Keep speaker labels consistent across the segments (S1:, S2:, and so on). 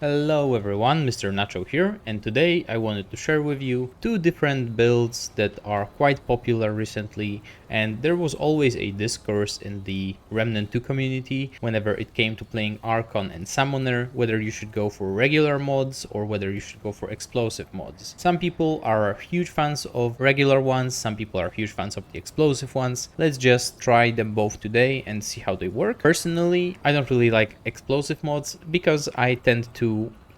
S1: Hello everyone, Mr. Nacho here, and today I wanted to share with you two different builds that are quite popular recently, and there was always a discourse in the Remnant 2 community whenever it came to playing Archon and Summoner, whether you should go for regular mods or whether you should go for explosive mods. Some people are huge fans of regular ones, some people are huge fans of the explosive ones. Let's just try them both today and see how they work. Personally, I don't really like explosive mods because I tend to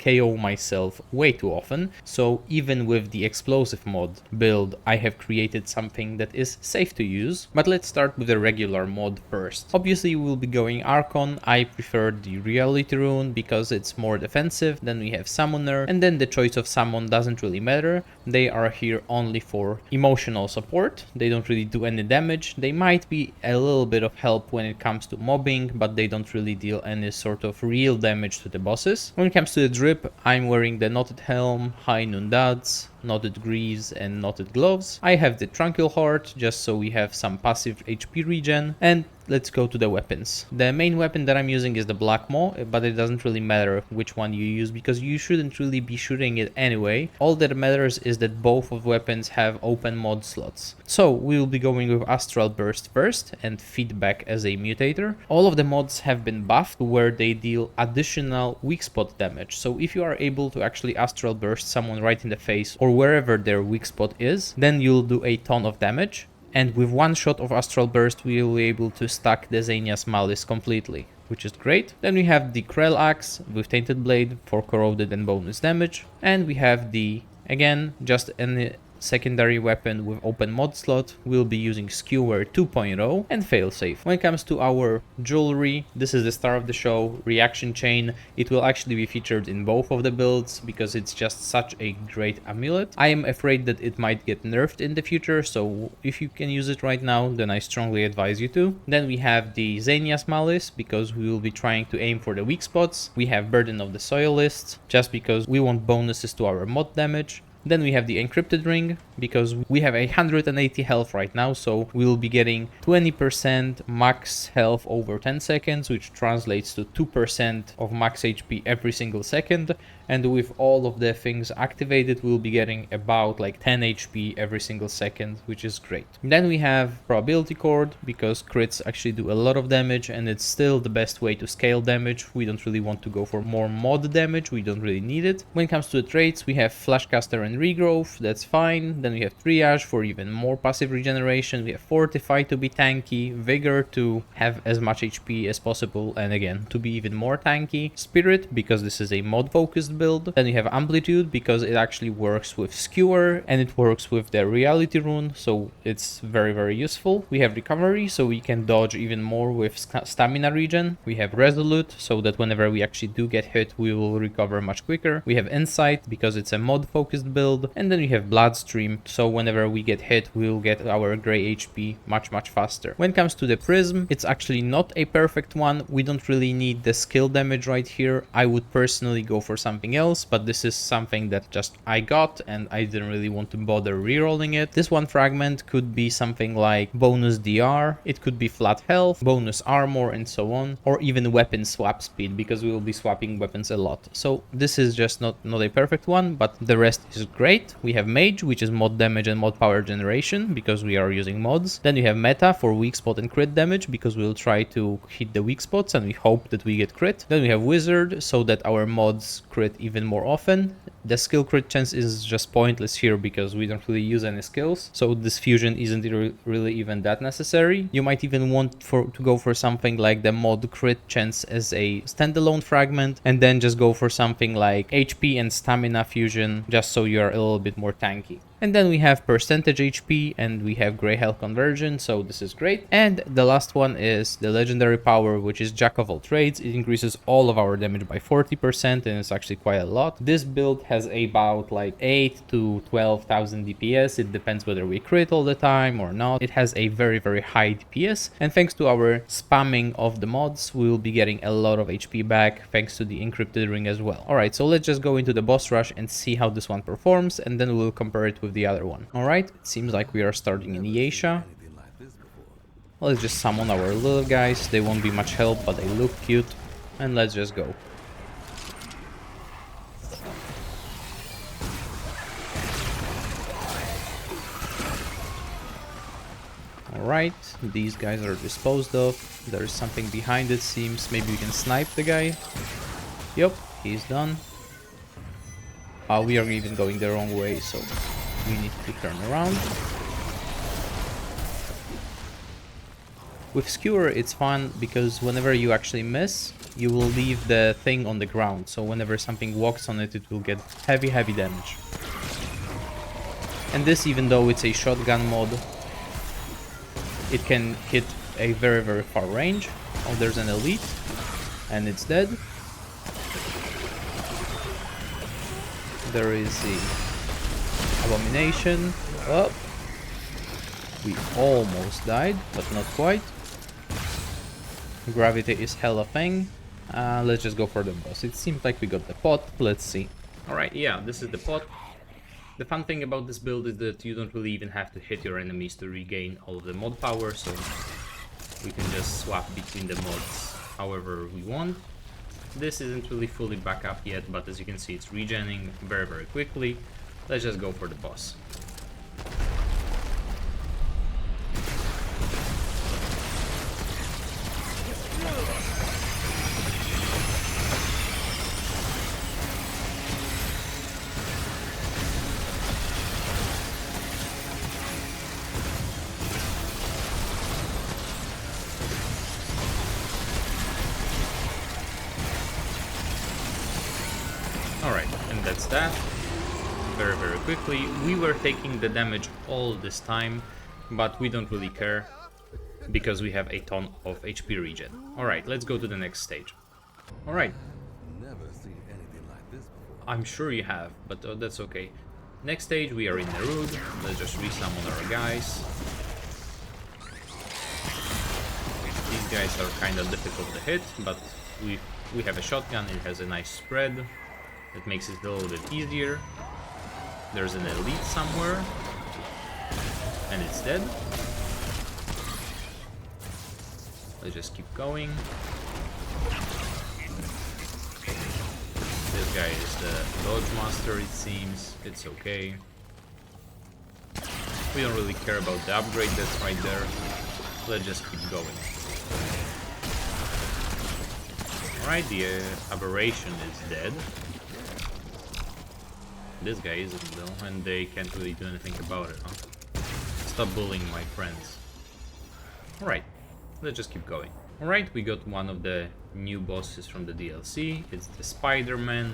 S1: KO myself way too often, so even with the explosive mod build I have created something that is safe to use. But let's start with the regular mod first. Obviously we'll be going Archon. I prefer the Reality Rune because it's more defensive. Then we have Summoner, and then the choice of summon doesn't really matter. They are here only for emotional support. They don't really do any damage. They might be a little bit of help when it comes to mobbing, but they don't really deal any sort of real damage to the bosses. When it comes to the drip, I'm wearing the Knotted Helm, High Noon Duds, Knotted Greaves and Knotted Gloves. I have the Tranquil Heart just so we have some passive HP regen, and let's go to the weapons. The main weapon that I'm using is the Black Maw, but it doesn't really matter which one you use because you shouldn't really be shooting it anyway. All that matters is that both of weapons have open mod slots. So we'll be going with Astral Burst first and Feedback as a mutator. All of the mods have been buffed where they deal additional weak spot damage. So if you are able to actually Astral Burst someone right in the face or wherever their weak spot is, then you'll do a ton of damage. And with one shot of Astral Burst, we will be able to stack the Zania's Malice completely, which is great. Then we have the Krell Axe with Tainted Blade for corroded and bonus damage. And we have the, again, just any secondary weapon with open mod slot. We'll be using Skewer 2.0 and Failsafe. When it comes to our jewelry, this is the star of the show, Reaction Chain. It will actually be featured in both of the builds because it's just such a great amulet. I am afraid that it might get nerfed in the future, so if you can use it right now, then I strongly advise you to. Then we have the Zania's Malice because we will be trying to aim for the weak spots. We have Burden of the Soilist just because we want bonuses to our mod damage. Then we have the Encrypted Ring, because we have 180 health right now, so we'll be getting 20% max health over 10 seconds, which translates to 2% of max HP every single second. And with all of the things activated, we'll be getting about like 10 HP every single second, which is great. Then we have Probability Cord, because crits actually do a lot of damage, and it's still the best way to scale damage. We don't really want to go for more mod damage, we don't really need it. When it comes to the traits, we have Flashcaster and Regrowth, that's fine. Then we have Triage for even more passive regeneration. We have Fortify to be tanky, Vigor to have as much HP as possible, and again, to be even more tanky. Spirit, because this is a mod focused build. Then we have Amplitude, because it actually works with Skewer and it works with the Reality Rune, so it's very useful. We have Recovery, so we can dodge even more with stamina regen. We have Resolute, so that whenever we actually do get hit, we will recover much quicker. We have Insight, because it's a mod focused build. And then we have Bloodstream, so whenever we get hit, we'll get our gray HP much faster. When it comes to the Prism, it's actually not a perfect one. We don't really need the skill damage right here. I would personally go for something else, but this is something that just I got and I didn't really want to bother rerolling it. This one fragment could be something like bonus DR, it could be flat health, bonus armor, and so on, or even weapon swap speed, because we will be swapping weapons a lot. So this is just not a perfect one, but the rest is great. We have Mage, which is mod damage and mod power generation, because we are using mods. Then we have Meta for weak spot and crit damage, because we'll try to hit the weak spots and we hope that we get crit. Then we have Wizard, so that our mods crit even more often. The skill crit chance is just pointless here because we don't really use any skills, so this fusion isn't really even that necessary. You might even want to go for something like the mod crit chance as a standalone fragment, and then just go for something like HP and stamina fusion, just so you're a little bit more tanky. And then we have percentage HP and we have gray health conversion, so this is great. And the last one is the legendary power, which is Jack of all trades. It increases all of our damage by 40% and it's actually quite a lot. This build has about like 8 to 12,000 DPS. It depends whether we crit all the time or not. It has a very high DPS, and thanks to our spamming of the mods, we will be getting a lot of HP back thanks to the encrypted ring as well. Alright, so let's just go into the boss rush and see how this one performs, and then we'll compare it with the other one. Alright, it seems like we are starting in Yesha. Let's just summon our little guys. They won't be much help, but they look cute. And let's just go. Alright, these guys are disposed of. There's something behind it, seems. Maybe we can snipe the guy. Yep, he's done. We are even going the wrong way, so we need to turn around. With Skewer, it's fun because whenever you actually miss, you will leave the thing on the ground. So whenever something walks on it, it will get heavy damage. And this, even though it's a shotgun mod, it can hit a very far range. Oh, there's an elite, and it's dead. There is the abomination. Oh, we almost died, but not quite. Gravity is hella thing. Let's just go for the boss. It seems like we got the pot. Let's see. Alright, yeah, this is the pot. The fun thing about this build is that you don't really even have to hit your enemies to regain all of the mod power, so we can just swap between the mods however we want. This isn't really fully back up yet, but as you can see, it's regenerating very quickly. Let's just go for the boss. Alright, and that's that. Very quickly. We were taking the damage all this time, but we don't really care because we have a ton of HP regen. Alright, let's go to the next stage. Alright. I'm sure you have, but that's okay. Next stage, we are in Nerud. Let's just resummon our guys. These guys are kind of difficult to hit, but we have a shotgun. It has a nice spread. It makes it a little bit easier. There's an elite somewhere, and it's dead. Let's just keep going. This guy is the dodge master, it seems. It's okay. We don't really care about the upgrade that's right there. Let's just keep going. Alright, the aberration is dead. This guy isn't though, and they can't really do anything about it, huh? Stop bullying my friends. Alright, let's just keep going. Alright, we got one of the new bosses from the DLC. It's the Spider-Man.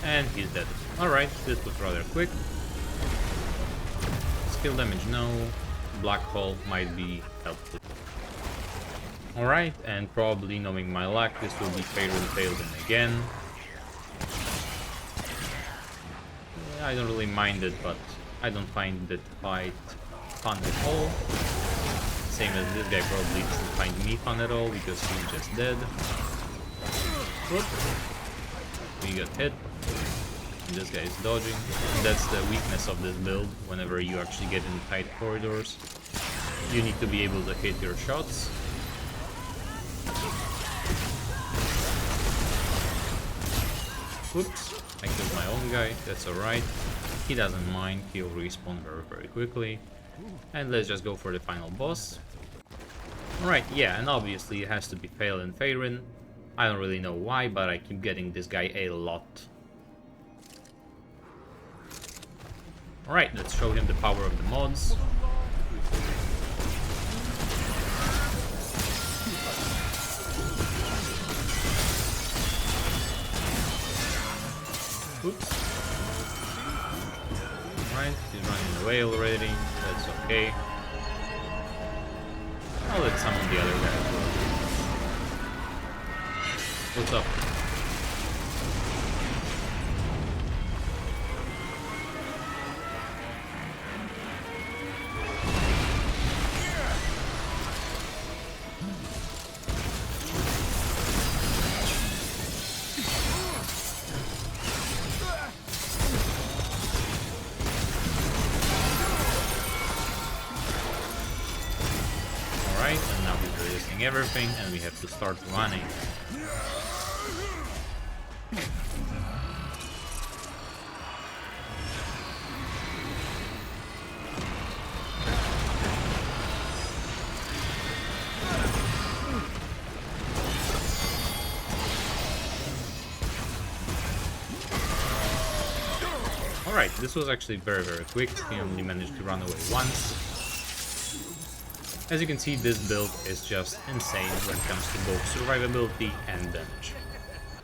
S1: And he's dead. Alright, this was rather quick. Skill damage, no. Black hole might be helpful. Alright, and probably knowing my luck, this will be Failden again. Yeah, I don't really mind it, but I don't find that fight fun at all. Same as this guy probably doesn't find me fun at all because he's just dead. Whoop. We got hit. This guy is dodging. That's the weakness of this build. Whenever you actually get in tight corridors, you need to be able to hit your shots. Oops, I killed my own guy. That's alright. He doesn't mind. He'll respawn very quickly. And let's just go for the final boss. Alright, yeah, and obviously it has to be Failden. I don't really know why, but I keep getting this guy a lot. Alright, let's show him the power of the mods. Oops. Alright, he's running away already. That's okay. I'll let summon the other guy as well. What's up? destroying everything, and we have to start running. Alright, this was actually very quick. We only managed to run away once. As you can see, this build is just insane when it comes to both survivability and damage.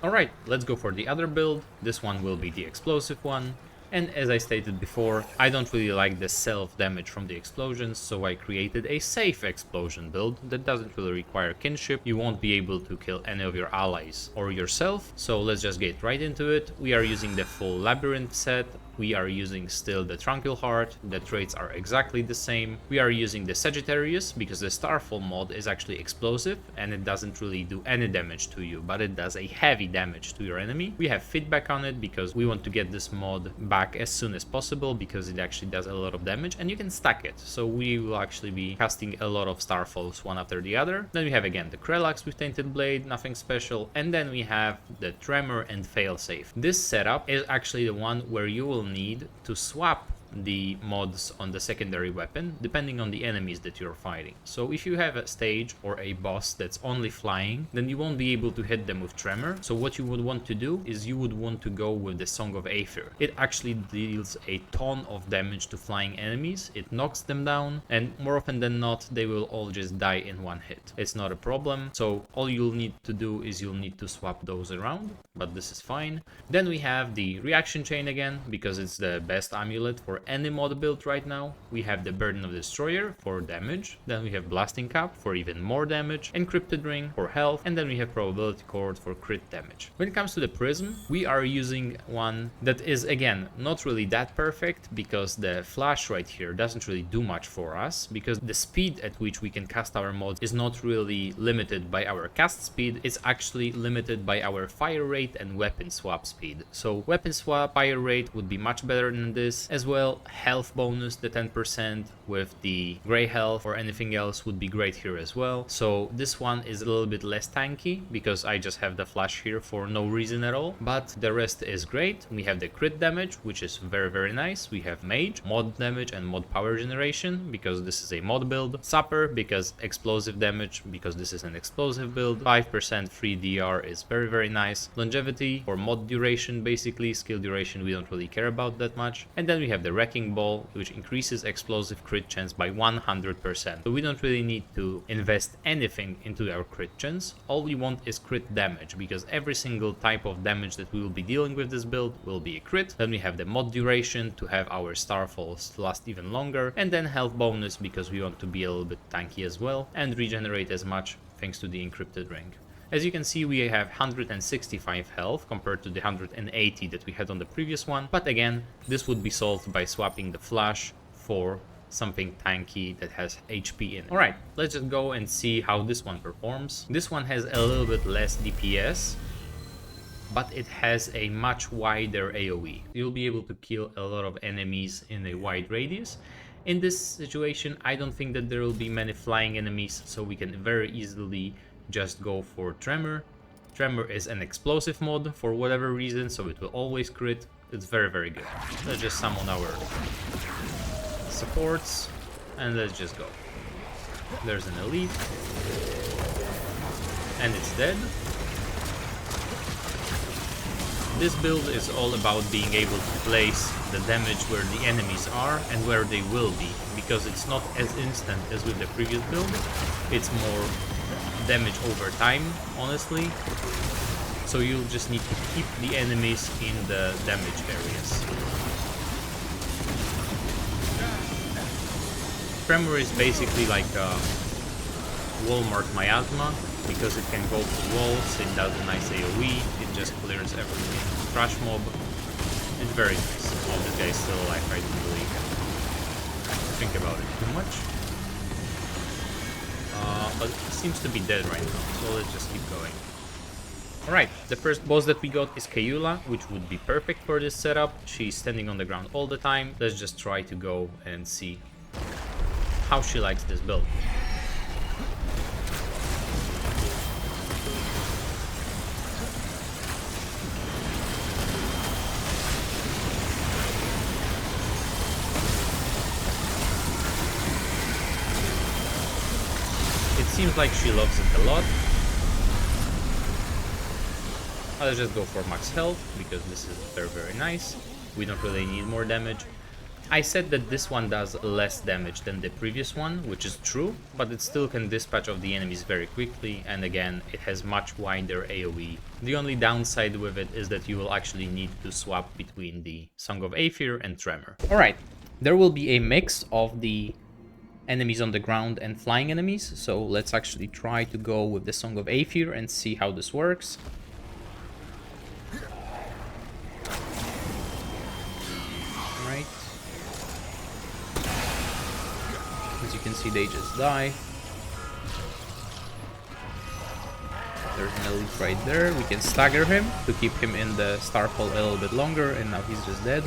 S1: Alright, let's go for the other build. This one will be the explosive one. And as I stated before, I don't really like the self-damage from the explosions, so I created a safe explosion build that doesn't really require kinship. You won't be able to kill any of your allies or yourself, so let's just get right into it. We are using the full labyrinth set. We are using still the Tranquil Heart, the traits are exactly the same. We are using the Sagittarius because the Starfall mod is actually explosive and it doesn't really do any damage to you, but it does a heavy damage to your enemy. We have feedback on it because we want to get this mod back as soon as possible because it actually does a lot of damage and you can stack it. So we will actually be casting a lot of Starfalls one after the other. Then we have again the Krelax with Tainted Blade, nothing special. And then we have the Tremor and Failsafe. This setup is actually the one where you will need to swap the mods on the secondary weapon depending on the enemies that you're fighting. So if you have a stage or a boss that's only flying, then you won't be able to hit them with Tremor. So what you would want to do is you would want to go with the Song of Aether. It actually deals a ton of damage to flying enemies, it knocks them down, and more often than not they will all just die in one hit. It's not a problem, so all you'll need to do is you'll need to swap those around, but this is fine. Then we have the Reaction Chain again, because it's the best amulet for any mod build right now. We have the Burden of Destroyer for damage, then we have Blasting Cap for even more damage, Encrypted Ring for health, and then we have Probability Cord for crit damage. When it comes to the Prism, we are using one that is again not really that perfect because the flash right here doesn't really do much for us, because the speed at which we can cast our mod is not really limited by our cast speed, it's actually limited by our fire rate and weapon swap speed. So weapon swap fire rate would be much better than this, as well health bonus, the 10% with the gray health or anything else would be great here as well. So this one is a little bit less tanky because I just have the flash here for no reason at all, but the rest is great. We have the crit damage, which is very nice. We have mage, mod damage and mod power generation because this is a mod build. Supper because explosive damage because this is an explosive build. 5% free DR is very nice. Longevity for mod duration, basically skill duration we don't really care about that much. And then we have the Wrecking Ball, which increases explosive crit chance by 100%. So we don't really need to invest anything into our crit chance. All we want is crit damage, because every single type of damage that we will be dealing with this build will be a crit. Then we have the mod duration to have our Starfalls last even longer, and then health bonus because we want to be a little bit tanky as well and regenerate as much thanks to the Encrypted Ring. As you can see, we have 165 health compared to the 180 that we had on the previous one, but again, this would be solved by swapping the flash for something tanky that has HP in it. Alright, let's just go and see how this one performs. This one has a little bit less DPS, but it has a much wider AoE. You'll be able to kill a lot of enemies in a wide radius. In this situation, I don't think that there will be many flying enemies, so we can very easily just go for Tremor. Tremor is an explosive mod for whatever reason, so it will always crit. It's very good. Let's just summon our supports and let's just go. There's an elite and it's dead. This build is all about being able to place the damage where the enemies are and where they will be, because it's not as instant as with the previous build. It's more damage over time, honestly, so you'll just need to keep the enemies in the damage areas. Tremor is basically like a Walmart Miasma, because it can go through walls, it does a nice AoE, it just clears everything. Trash mob, it's very nice. Oh, this guy's still alive, I don't really think about it too much. But he seems to be dead right now, so let's just keep going. Alright, the first boss that we got is Kayula, which would be perfect for this setup. She's standing on the ground all the time. Let's just try to go and see how she likes this build. seems like she loves it a lot. I'll just go for max health, because this is very nice. We don't really need more damage. I said that this one does less damage than the previous one, which is true, but it still can dispatch of the enemies very quickly, and again, it has much wider AoE. The only downside with it is that you will actually need to swap between the Song of Aether and Tremor. Alright, there will be a mix of the enemies on the ground and flying enemies, so let's actually try to go with the Song of Aether and see how this works. Right. As you can see, they just die. There's an elite right there. We can stagger him to keep him in the star hole a little bit longer, and now he's just dead.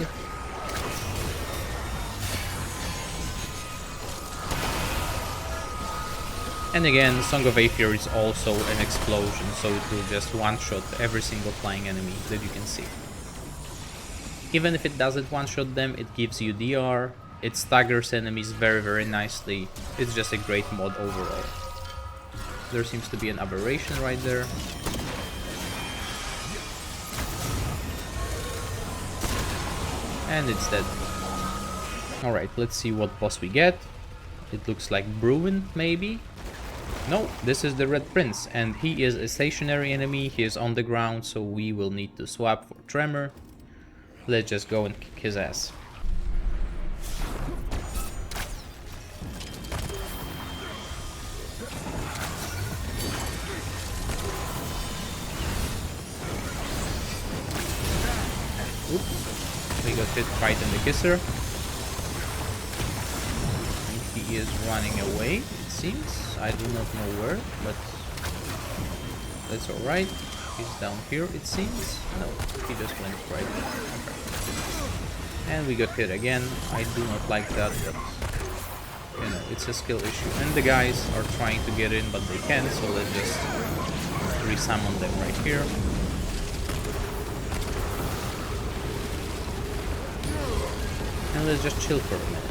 S1: And again, Song of Aether is also an explosion, so it will just one-shot every single flying enemy that you can see. Even if it doesn't one-shot them, it gives you DR, it staggers enemies very nicely. It's just a great mod overall. There seems to be an aberration right there. And it's dead. Alright, let's see what boss we get. It looks like Bruin, maybe? No, this is the Red Prince, and he is a stationary enemy. He is on the ground, so we will need to swap for Tremor. Let's just go and kick his ass. Oops, we got hit right in the kisser. And he is running away, it seems. I do not know where, but that's alright. He's down here, it seems. No, he just went right there. Okay. And we got hit again. I do not like that, but you know, it's a skill issue. And the guys are trying to get in, but they can't, so let's just resummon them right here. And let's just chill for a minute.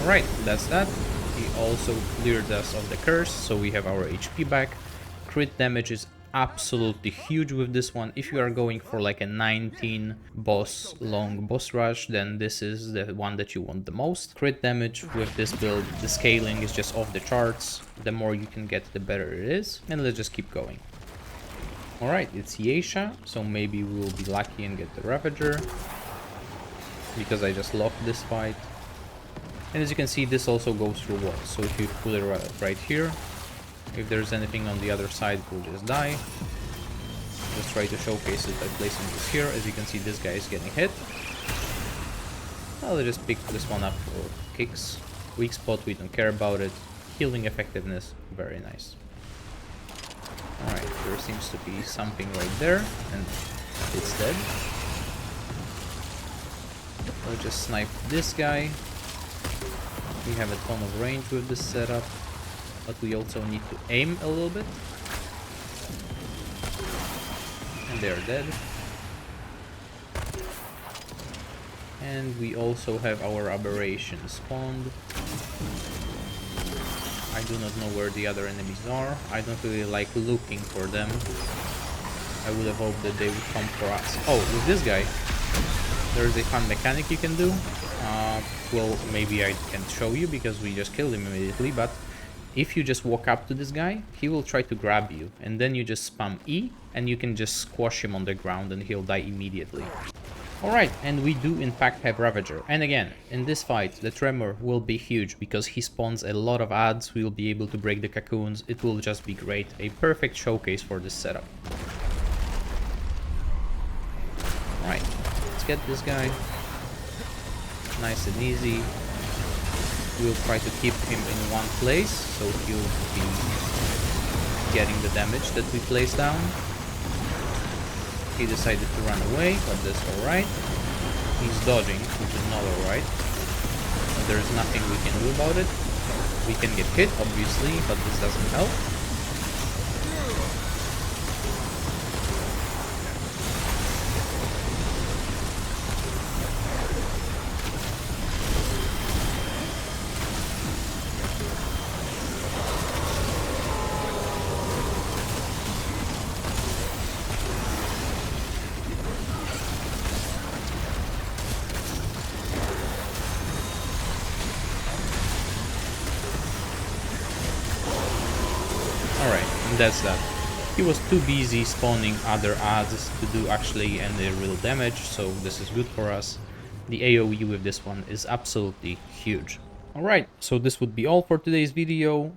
S1: Alright, that's that. He also cleared us of the curse, so we have our HP back. Crit damage is absolutely huge with this one. If you are going for like a 19 boss long boss rush, then this is the one that you want the most. Crit damage with this build, the scaling is just off the charts. The more you can get, the better it is. And let's just keep going. Alright, it's Yesha, so maybe we will be lucky and get the Ravager, because I just locked this fight. And as you can see, this also goes through walls, so if you put it right here, if there's anything on the other side, it will just die. Let's try to showcase it by placing this here. As you can see, this guy is getting hit. I'll just pick this one up for kicks. Weak spot, we don't care about it. Healing effectiveness, very nice. Alright, there seems to be something right there, and it's dead. I'll just snipe this guy. We have a ton of range with this setup, but we also need to aim a little bit. And they're dead. And we also have our aberration spawned. I do not know where the other enemies are. I don't really like looking for them. I would have hoped that they would come for us. Oh, with this guy, there's a fun mechanic you can do. Well, maybe I can show you because we just killed him immediately, but if you just walk up to this guy, he will try to grab you, and then you just spam E, and you can just squash him on the ground and he'll die immediately. Alright, and we do in fact have Ravager, and again, in this fight, the Tremor will be huge because he spawns a lot of adds. We'll be able to break the cocoons, it will just be great, a perfect showcase for this setup. Alright, let's get this guy. Nice and easy. We'll try to keep him in one place, so he'll be getting the damage that we place down. He decided to run away, but that's alright. He's dodging, which is not alright. there's nothing we can do about it. We can get hit, obviously, but this doesn't help. Alright, and that's that. He was too busy spawning other adds to do actually any real damage, so this is good for us. The AoE with this one is absolutely huge. Alright, so this would be all for today's video.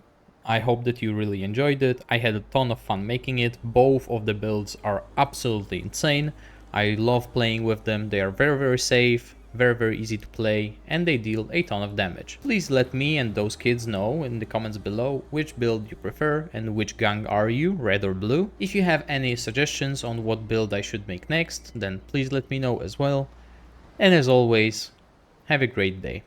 S1: I hope that you really enjoyed it. I had a ton of fun making it. Both of the builds are absolutely insane. I love playing with them. They are very safe, very easy to play, and they deal a ton of damage. Please let me and those kids know in the comments below which build you prefer and which gang are you, red or blue. If you have any suggestions on what build I should make next, then please let me know as well. And as always, have a great day.